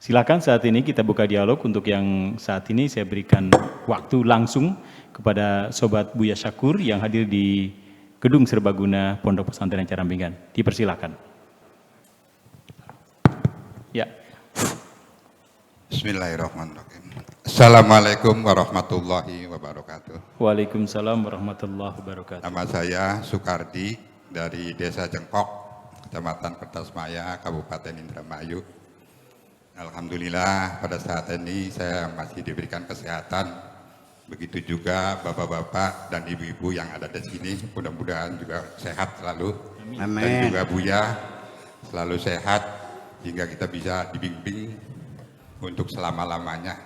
Silakan saat ini kita buka dialog. Untuk yang saat ini saya berikan waktu langsung kepada Sobat Buya Syakur yang hadir di Gedung Serbaguna Pondok Pesantren Carampingan. Dipersilakan. Ya. Bismillahirrahmanirrahim. Assalamualaikum warahmatullahi wabarakatuh. Waalaikumsalam warahmatullahi wabarakatuh. Nama saya Sukardi dari Desa Jengkok, Kecamatan Kertasmaya, Kabupaten Indramayu. Alhamdulillah pada saat ini saya masih diberikan kesehatan. Begitu juga bapak-bapak dan ibu-ibu yang ada di sini, mudah-mudahan juga sehat selalu. Amin. Dan juga Buya selalu sehat hingga kita bisa dibimbing untuk selama-lamanya.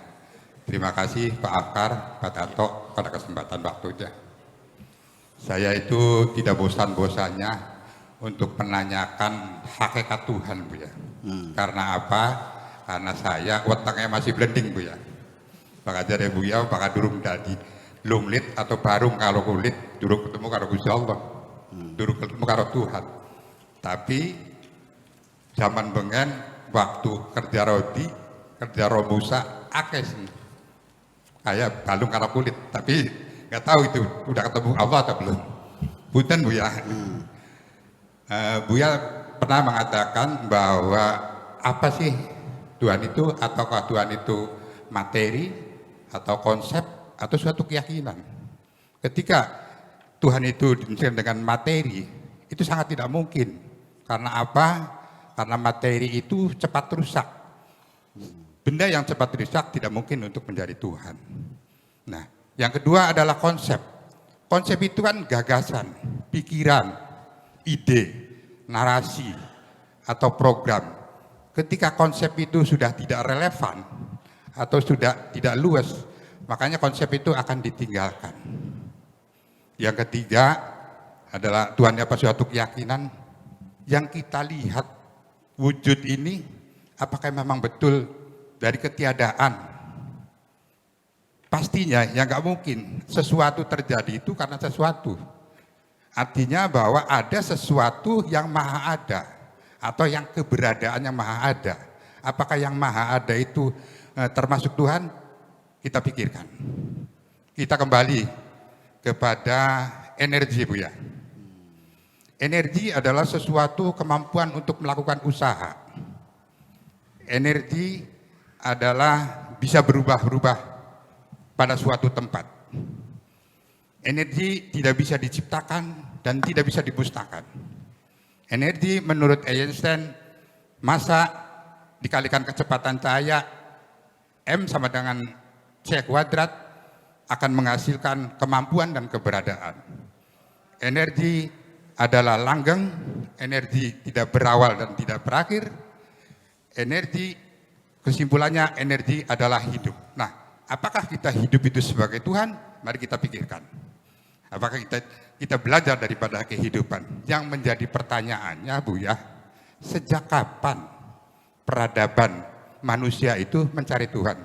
Terima kasih Pak Afkar, Pak Tato pada kesempatan waktunya. Saya itu tidak bosan-bosannya untuk menanyakan hakikat Tuhan, Bu ya. Karena apa? Karena saya otaknya masih blending, Bu ya. Maka jadi Bu ya, maka durung tadi lumlit atau barung kalau kulit, durung ketemu karo Gusti Allah, durung ketemu karo Tuhan. Tapi zaman bengen waktu kerja rodi, kerja robusa, akes kayak balung karo kulit, tapi nggak tahu itu udah ketemu Allah atau belum. Punten Bu ya. Buya pernah mengatakan bahwa apa sih Tuhan itu, ataukah Tuhan itu materi atau konsep atau suatu keyakinan. Ketika Tuhan itu didefinisikan dengan materi, itu sangat tidak mungkin. Karena apa? Karena materi itu cepat rusak. Benda yang cepat rusak tidak mungkin untuk menjadi Tuhan. Nah, yang kedua adalah konsep. Konsep itu kan gagasan, pikiran, ide, narasi, atau program. Ketika konsep itu sudah tidak relevan atau sudah tidak luas, makanya konsep itu akan ditinggalkan. Yang ketiga adalah Tuhan apa suatu keyakinan yang kita lihat wujud ini apakah memang betul dari ketiadaan. Pastinya ya nggak mungkin sesuatu terjadi itu karena sesuatu. Artinya bahwa ada sesuatu yang maha ada atau yang keberadaan yang maha ada. Apakah yang maha ada itu termasuk Tuhan? Kita pikirkan. Kita kembali kepada energi, Bu ya. Energi adalah sesuatu kemampuan untuk melakukan usaha. Energi adalah bisa berubah-ubah pada suatu tempat. Energi tidak bisa diciptakan dan tidak bisa dimusnahkan. Energi menurut Einstein, massa dikalikan kecepatan cahaya M sama dengan C kuadrat akan menghasilkan kemampuan dan keberadaan. Energi adalah langgeng, energi tidak berawal dan tidak berakhir. Energi, kesimpulannya energi adalah hidup. Nah, apakah kita hidup itu sebagai Tuhan? Mari kita pikirkan. Apakah kita belajar daripada kehidupan? Yang menjadi pertanyaannya, Bu ya, sejak kapan peradaban manusia itu mencari Tuhan?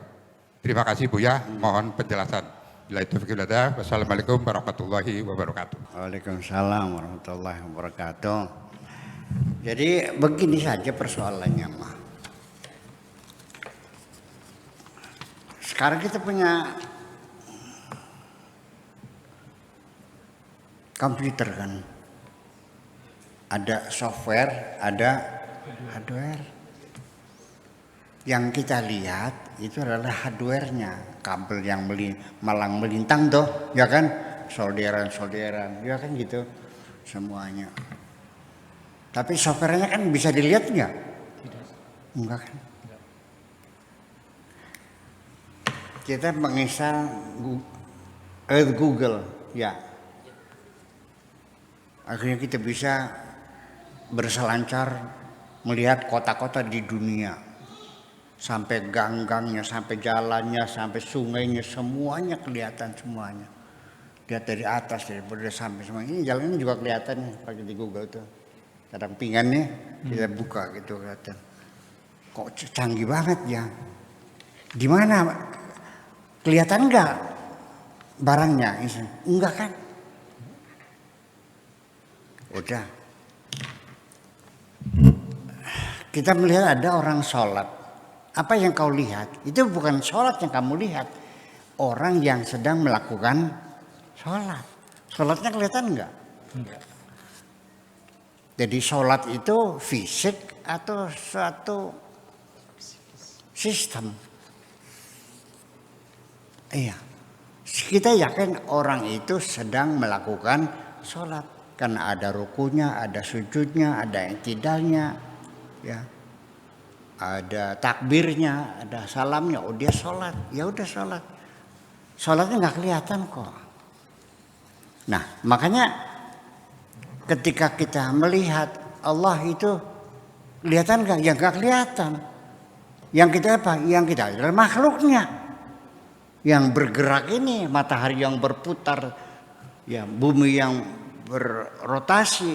Terima kasih Bu ya, mohon penjelasan. Wassalamualaikum warahmatullahi wabarakatuh. Waalaikumsalam warahmatullahi wabarakatuh. Jadi begini saja persoalannya mah. Sekarang kita punya komputer kan, ada software, ada hardware. Yang kita lihat itu adalah hardware-nya, kabel yang malang melintang tuh, ya kan, solderan, ya kan gitu semuanya. Tapi software-nya kan bisa dilihat nggak? Enggak kan? Kita menginstal Google, ya. Akhirnya kita bisa berselancar melihat kota-kota di dunia, sampai gang-gangnya, sampai jalannya, sampai sungainya, semuanya kelihatan semuanya. Lihat dari atas, dari bawah sampai semuanya. Ini jalannya juga kelihatan pakai di Google tuh. Kadang pingannya kita buka gitu kelihatan. Kok canggih banget ya? Di mana? Kelihatan enggak barangnya? Enggak kan? Udah. Kita melihat ada orang sholat Apa yang kau lihat? Itu bukan sholat yang kamu lihat. Orang yang sedang melakukan sholat. Sholatnya kelihatan enggak? Enggak. Jadi sholat itu fisik atau suatu sistem. Iya. Kita yakin orang itu sedang melakukan sholat. Karena ada rukunya, ada sujudnya, ada i'tidalnya, ya. Ada takbirnya, ada salamnya. Oh dia sholat, ya udah sholat. Sholatnya nggak kelihatan kok. Nah makanya ketika kita melihat Allah itu kelihatan nggak? Ya nggak kelihatan. Yang kita apa? Yang kita adalah makhluknya. Yang bergerak ini matahari yang berputar, ya bumi yang berrotasi,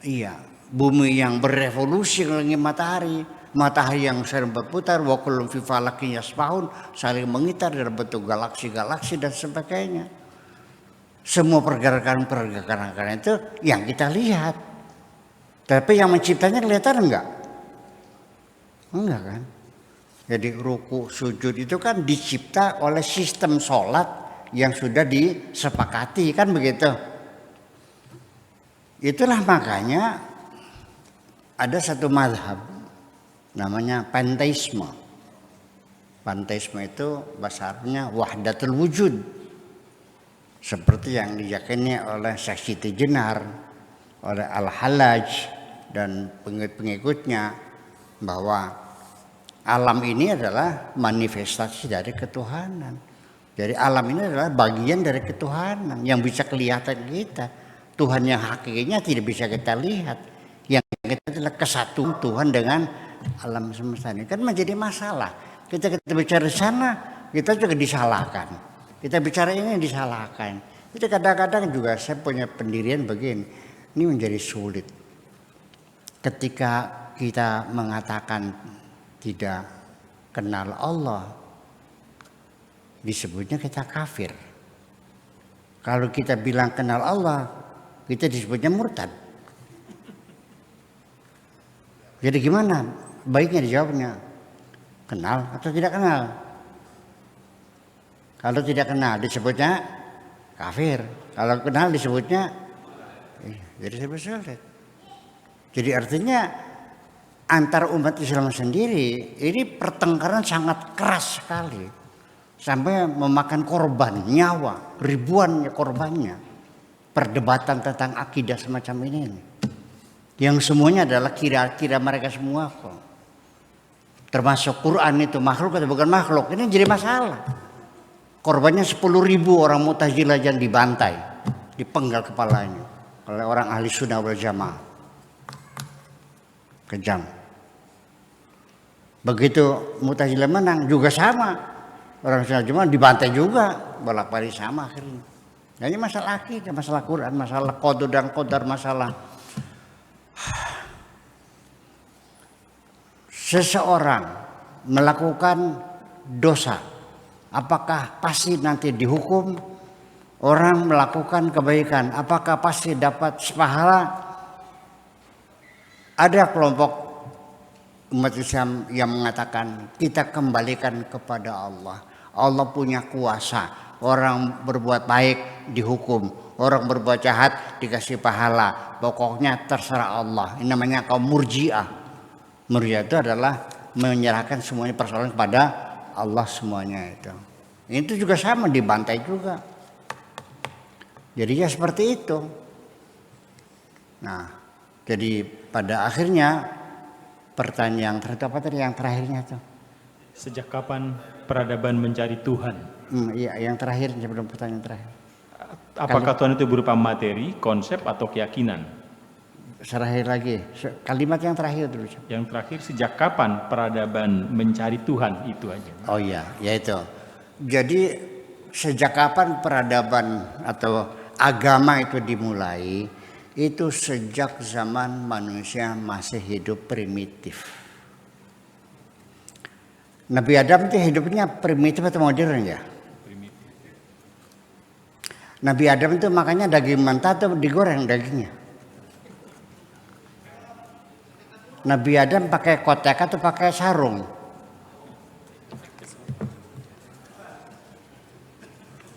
iya bumi yang berevolusi mengelilingi matahari, matahari yang sering berputar, wa kullun fi falakin yasbahun, saling mengitar dalam bentuk galaksi-galaksi dan sebagainya. Semua pergerakan-pergerakan itu yang kita lihat. Tapi yang menciptanya kelihatan enggak? Enggak kan? Jadi ruku, sujud itu kan dicipta oleh sistem sholat yang sudah disepakati, kan begitu. Itulah makanya ada satu mazhab namanya panteisme. Panteisme itu bahasa Arabnya wahdatul wujud. Seperti yang diyakini oleh Syekh Siti Jenar, oleh Al-Hallaj dan pengikut-pengikutnya, bahwa alam ini adalah manifestasi dari ketuhanan. Jadi alam ini adalah bagian dari ketuhanan yang bisa kelihatan kita. Tuhan yang hakikinya tidak bisa kita lihat. Yang kita adalah kesatuan Tuhan dengan alam semesta ini. Kan menjadi masalah. Kita bicara di sana, kita juga disalahkan. Kita bicara ini disalahkan. Itu kadang-kadang juga saya punya pendirian begini. Ini menjadi sulit. Ketika kita mengatakan tidak kenal Allah, disebutnya kita kafir. Kalau kita bilang kenal Allah, kita disebutnya murtad. Jadi gimana? Baiknya dijawabnya, kenal atau tidak kenal? Kalau tidak kenal disebutnya kafir. Kalau kenal disebutnya, jadi sulit. Jadi artinya antar umat Islam sendiri ini pertengkaran sangat keras sekali. Sampai memakan korban, nyawa, ribuan korbannya. Perdebatan tentang akidah semacam ini. Yang semuanya adalah kira-kira mereka semua kok. Termasuk Quran itu makhluk atau bukan makhluk. Ini jadi masalah. Korbannya 10.000 orang Mu'tazilah yang dibantai. Dipenggal kepalanya. Oleh orang ahli sunnah wal jamaah. Kejam. Begitu Mu'tazilah menang juga sama. Orang sunnah jamaah dibantai juga. Bolak-balik sama akhirnya. Nah, ini masalah akidah, masalah Quran, masalah qada dan qadar, masalah seseorang melakukan dosa, apakah pasti nanti dihukum? Orang melakukan kebaikan, apakah pasti dapat pahala? Ada kelompok umat Islam yang mengatakan kita kembalikan kepada Allah. Allah punya kuasa. Orang berbuat baik dihukum, orang berbuat jahat dikasih pahala. Pokoknya terserah Allah. Ini namanya kaum Murji'ah. Murji'ah itu adalah menyerahkan semuanya persoalan kepada Allah semuanya itu. Itu juga sama, dibantai juga. Jadinya seperti itu. Nah, jadi pada akhirnya pertanyaan yang terakhirnya tuh. Sejak kapan peradaban mencari Tuhan? Iya, yang terakhir sebelum pertanyaan terakhir. Apakah Tuhan itu berupa materi, konsep, atau keyakinan? Terakhir lagi, kalimat yang terakhir dulu. Yang terakhir, sejak kapan peradaban mencari Tuhan? Itu aja. Oh iya, yaitu. Jadi sejak kapan peradaban atau agama itu dimulai? Itu sejak zaman manusia masih hidup primitif. Nabi Adam itu hidupnya primitif atau modern ya? Primitif. Nabi Adam itu makanya daging mentah atau digoreng dagingnya? Nabi Adam pakai kotek atau pakai sarung?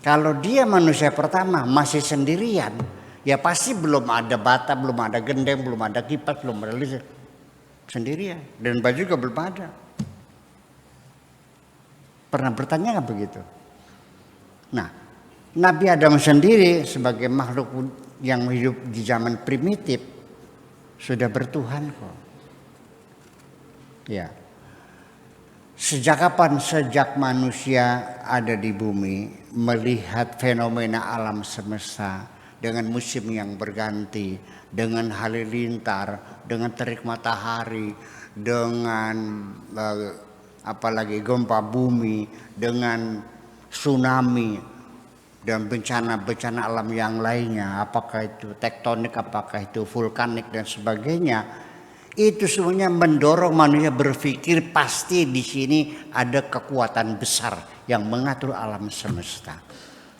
Kalau dia manusia pertama masih sendirian, ya pasti belum ada bata, belum ada gendeng, belum ada kipas, belum ada listrik. Sendirian. Dan baju juga belum ada. Pernah bertanya nggak begitu? Nah, Nabi Adam sendiri sebagai makhluk yang hidup di zaman primitif sudah bertuhan kok. Ya. Sejak kapan? Sejak manusia ada di bumi, melihat fenomena alam semesta dengan musim yang berganti, dengan halilintar, dengan terik matahari, dengan apalagi gempa bumi, dengan tsunami dan bencana-bencana alam yang lainnya, apakah itu tektonik, apakah itu vulkanik dan sebagainya. Itu semuanya mendorong manusia berpikir pasti di sini ada kekuatan besar yang mengatur alam semesta.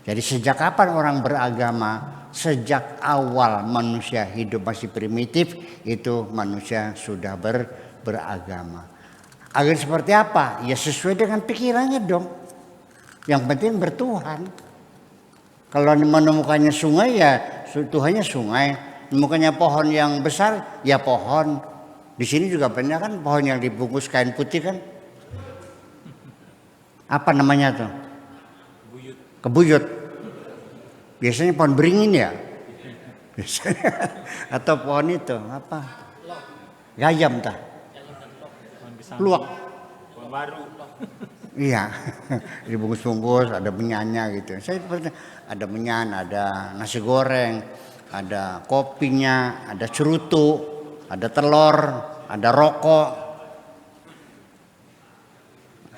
Jadi sejak kapan orang beragama? Sejak awal manusia hidup masih primitif, itu manusia sudah beragama. Agar seperti apa? Ya sesuai dengan pikirannya dong. Yang penting bertuhan. Kalau menemukannya sungai ya Tuhannya sungai. Menemukannya pohon yang besar ya pohon. Di sini juga banyak kan pohon yang dibungkus kain putih kan. Apa namanya tuh? Kebuyut. Biasanya pohon beringin ya. Biasanya. Atau pohon itu apa? Gayam tah. Luak. Pohon baru. Iya. Dibungkus-bungkus ada menyannya gitu. Saya ada menyan, ada nasi goreng, ada kopinya, ada cerutu, ada telur, ada rokok,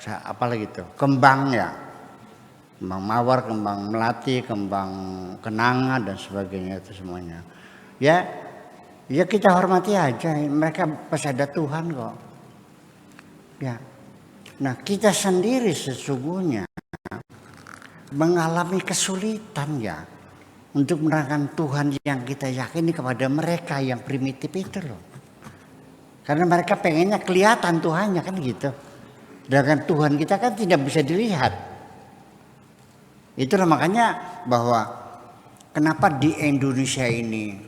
apa lagi tuh? Kembang ya, kembang mawar, kembang melati, kembang kenanga dan sebagainya itu semuanya. Ya kita hormati aja. Mereka pasti ada Tuhan kok. Ya. Nah kita sendiri sesungguhnya mengalami kesulitan ya untuk menerangkan Tuhan yang kita yakini kepada mereka yang primitif itu loh. Karena mereka pengennya kelihatan Tuhannya kan gitu. Sedangkan Tuhan kita kan tidak bisa dilihat. Itulah makanya bahwa kenapa di Indonesia ini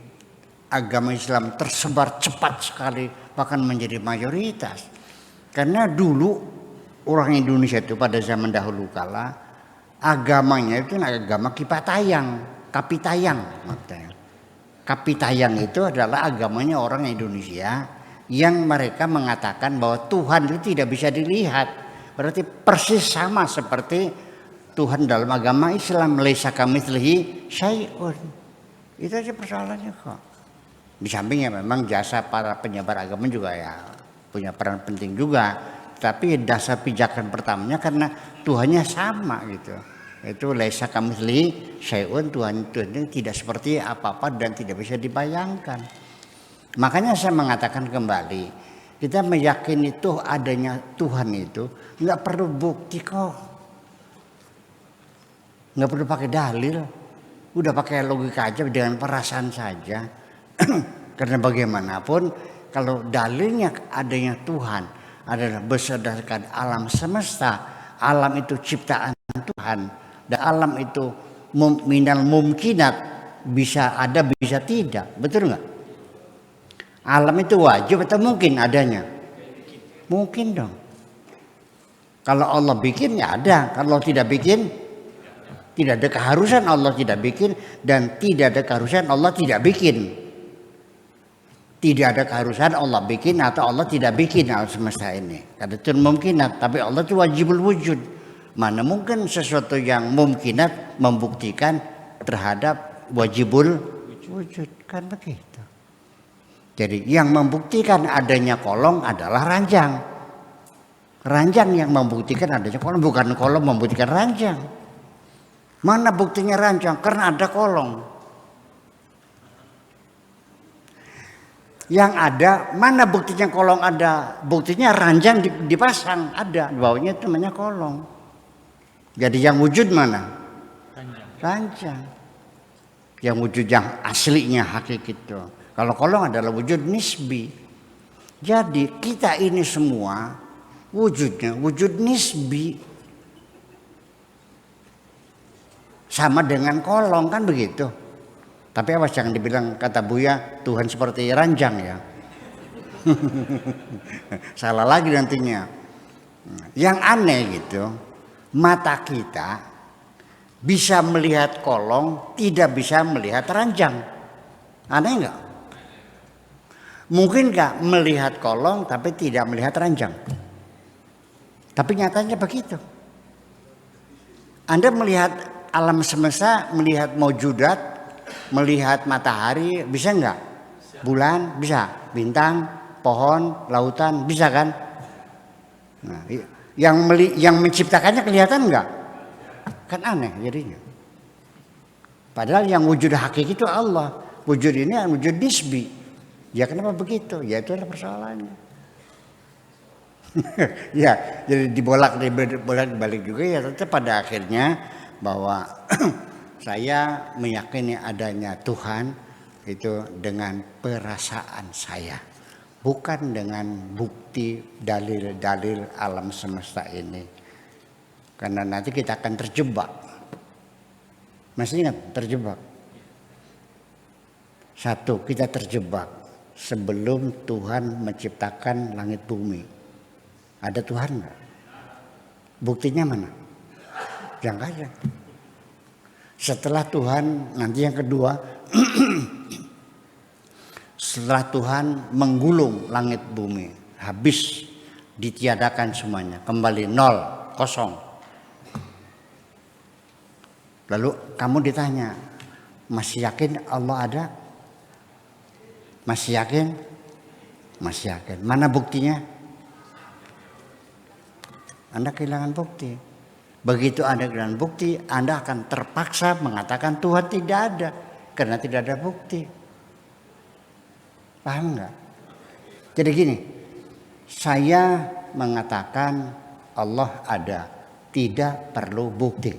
agama Islam tersebar cepat sekali bahkan menjadi mayoritas. Karena dulu orang Indonesia itu pada zaman dahulu kala agamanya itu agama Kipatayang, Kapitayang. Kapitayang itu adalah agamanya orang Indonesia yang mereka mengatakan bahwa Tuhan itu tidak bisa dilihat. Berarti persis sama seperti Tuhan dalam agama Islam, laisa kamitslihi syai'un. Itu aja persoalannya kok. Di sampingnya memang jasa para penyebar agama juga ya punya peran penting juga. Tapi dasar pijakan pertamanya karena Tuhannya sama gitu. Itu laisa kamitslihi syai'un, Tuhan itu tidak seperti apa-apa dan tidak bisa dibayangkan. Makanya saya mengatakan kembali, kita meyakini itu adanya Tuhan itu nggak perlu bukti kok, nggak perlu pakai dalil, udah pakai logika aja dengan perasaan saja. Karena bagaimanapun kalau dalilnya adanya Tuhan adalah berdasarkan alam semesta, alam itu ciptaan Tuhan dan alam itu minal mumkinat, bisa ada bisa tidak, betul nggak? Alam itu wajib atau mungkin adanya? Mungkin dong. Kalau Allah bikin ya ada. Kalau tidak bikin, tidak ada keharusan Allah tidak bikin. Dan tidak ada keharusan Allah tidak bikin. Tidak ada keharusan Allah bikin atau Allah tidak bikin alam semesta ini. Karena itu mungkinat. Tapi Allah itu wajibul wujud. Mana mungkin sesuatu yang mungkinat membuktikan terhadap wajibul wujud. Kan begitu. Jadi yang membuktikan adanya kolong adalah ranjang. Ranjang yang membuktikan adanya kolong, bukan kolong membuktikan ranjang. Mana buktinya ranjang? Karena ada kolong. Yang ada, mana buktinya kolong ada? Buktinya ranjang dipasang, ada. Di bawahnya itu namanya kolong. Jadi yang wujud mana? Ranjang. Yang wujud yang aslinya hakiki itu. Kalau kolong adalah wujud nisbi. Jadi kita ini semua wujudnya wujud nisbi. Sama dengan kolong kan begitu. Tapi awas jangan dibilang kata Buya Tuhan seperti ranjang ya. Salah lagi nantinya. Yang aneh gitu, mata kita bisa melihat kolong, tidak bisa melihat ranjang. Aneh enggak? Mungkin enggak melihat kolong tapi tidak melihat ranjang? Tapi nyatanya begitu. Anda melihat alam semesta, melihat maujudat, melihat matahari, bisa enggak? Bulan, bisa. Bintang, pohon, lautan, bisa kan? Nah, yang menciptakannya kelihatan enggak? Kan aneh jadinya. Padahal yang wujud hakiki itu Allah. Wujud ini wujud nisbi. Ya kenapa begitu? Ya itu adalah persoalannya. Ya, jadi dibolak-balik juga ya tetap pada akhirnya bahwa saya meyakini adanya Tuhan itu dengan perasaan saya, bukan dengan bukti dalil-dalil alam semesta ini. Karena nanti kita akan terjebak. Masih ingat terjebak? Satu, kita terjebak sebelum Tuhan menciptakan langit bumi. Ada Tuhan enggak? Buktinya mana? Yang ada. Setelah Tuhan, nanti yang kedua, setelah Tuhan menggulung langit bumi, habis, ditiadakan semuanya, kembali nol, kosong. Lalu kamu ditanya, masih yakin Allah ada? Masih yakin? Masih yakin. Mana buktinya? Anda kehilangan bukti. Begitu Anda kehilangan bukti, Anda akan terpaksa mengatakan Tuhan tidak ada. Karena tidak ada bukti. Paham nggak? Jadi gini, saya mengatakan Allah ada. Tidak perlu bukti.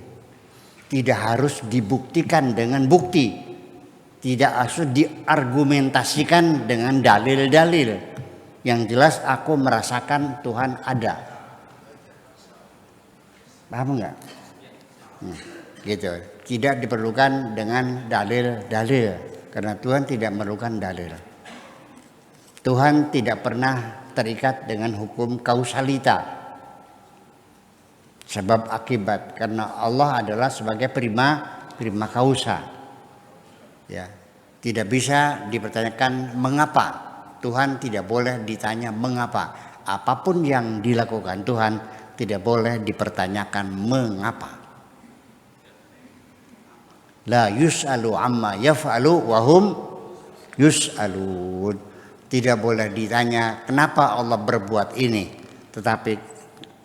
Tidak harus dibuktikan dengan bukti. Tidak harus diargumentasikan dengan dalil-dalil. Yang jelas aku merasakan Tuhan ada. Paham nggak? Gitu. Tidak diperlukan dengan dalil-dalil. Karena Tuhan tidak memerlukan dalil. Tuhan tidak pernah terikat dengan hukum kausalita. Sebab akibat. Karena Allah adalah sebagai prima causa. Ya. Tidak bisa dipertanyakan mengapa. Tuhan tidak boleh ditanya mengapa. Apapun yang dilakukan Tuhan tidak boleh dipertanyakan mengapa. La yus'alu amma yaf'alu wa hum yus'alun. Tidak boleh ditanya kenapa Allah berbuat ini. Tetapi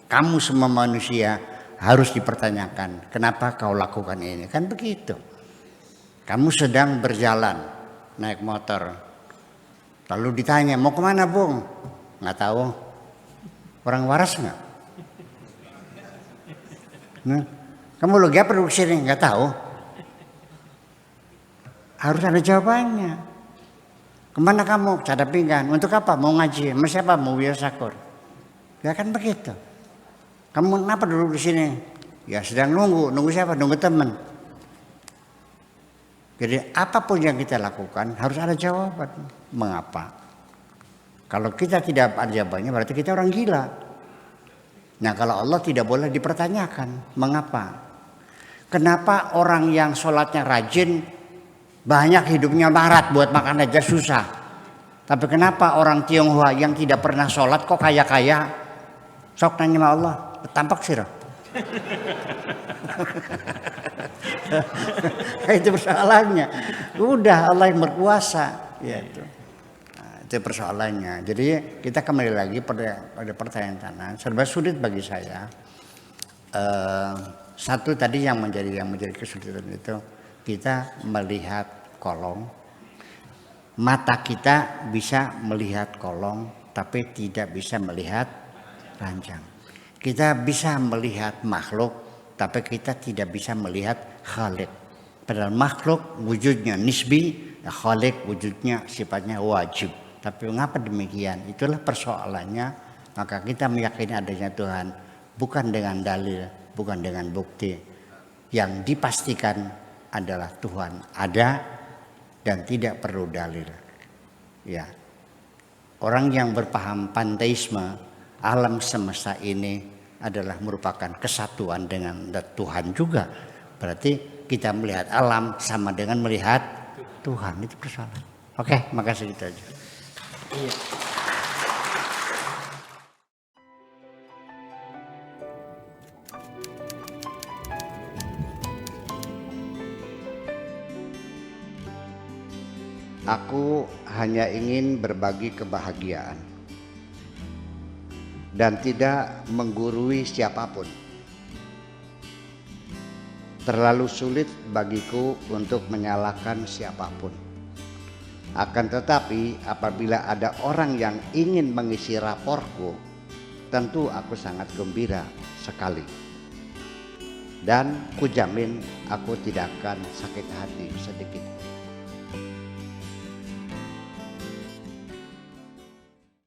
kamu semua manusia harus dipertanyakan kenapa kau lakukan ini. Kan begitu. Kamu sedang berjalan naik motor. Lalu ditanya mau kemana Bung? Nggak tahu. Orang waras nggak? Kamu lagi apa duduk sini? Nggak tahu. Harus ada jawabannya. Kemana kamu? Cadar pinggan. Untuk apa? Mau ngaji. Sama siapa? Mau Buya Syakur. Ya kan begitu. Kamu kenapa duduk di sini? Ya sedang nunggu. Nunggu siapa? Nunggu teman. Jadi apapun yang kita lakukan harus ada jawaban. Mengapa? Kalau kita tidak ada jawabannya berarti kita orang gila. Nah kalau Allah tidak boleh dipertanyakan. Mengapa? Kenapa orang yang sholatnya rajin banyak hidupnya barat buat makan aja susah. Tapi kenapa orang Tionghoa yang tidak pernah sholat kok kaya-kaya? Sok nanya sama Allah. Tampak sih loh. Itu persoalannya. Udah Allah yang berkuasa. Ya, itu. Nah, itu persoalannya. Jadi kita kembali lagi pada pertanyaan tanah. Serba sulit bagi saya. Satu tadi yang menjadi kesulitan itu kita melihat kolong. Mata kita bisa melihat kolong, tapi tidak bisa melihat ranjang. Kita bisa melihat makhluk, tapi kita tidak bisa melihat khalik. Padahal makhluk wujudnya nisbi, khalik wujudnya sifatnya wajib. Tapi mengapa demikian? Itulah persoalannya. Maka kita meyakini adanya Tuhan bukan dengan dalil, bukan dengan bukti. Yang dipastikan adalah Tuhan ada dan tidak perlu dalil. Ya. Orang yang berpaham panteisme, alam semesta ini adalah merupakan kesatuan dengan Tuhan juga. Berarti kita melihat alam sama dengan melihat Tuhan, itu persoalan. Oke, makasih gitu aja. Iya. Aku hanya ingin berbagi kebahagiaan dan tidak menggurui siapapun. Terlalu sulit bagiku untuk menyalahkan siapapun. Akan tetapi apabila ada orang yang ingin mengisi raporku, tentu aku sangat gembira sekali. Dan kujamin aku tidak akan sakit hati sedikit.